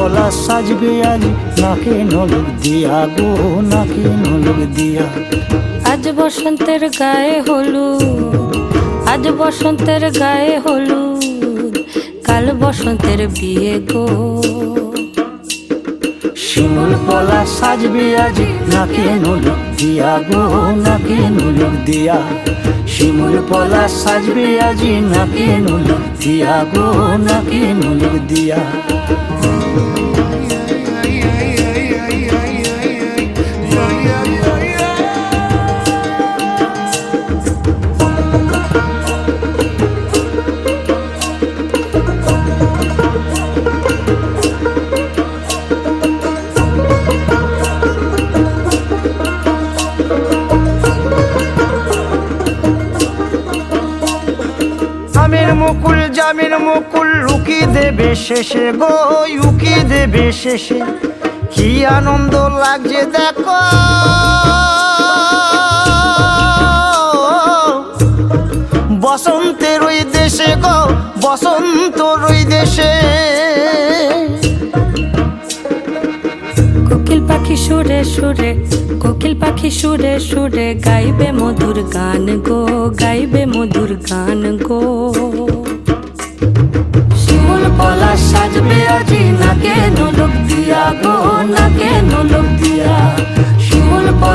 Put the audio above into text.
গলা সাজবে আজ নাকে নলক দিয়া গো, নাকে নলক দিয়া। আজ বসন্তের গায়ে হলুদ, আজ বসন্তের গায়ে হলুদ, কাল বসন্তের বিয়ে গো। শিমুল পলা সাজবে আজ নাকে নলক দিয়া গো, নাকে নলক দিয়া। শিমুল পলা সাজবে আজ নাকে নলক দিয়া গো, নাকে নলক দিয়া। জামের মুকুল, জামের মুকুল লুকি দেবে শেষে গো, উকি দেবে শেষে। কি আনন্দ লাগছে দেখো, বসন্তের ওই দেশে গো, বসন্তর ওই দেশে। কোকিল পাখি সুরে সুরে, কোকিল পাখি সুরে সুরে গাইবে মধুর গান গো, গাইবে মধুর গান গো। শিমুল পলা সাজবে আজি নাকে নলক দিয়া গো, নাকে নলক দিয়া।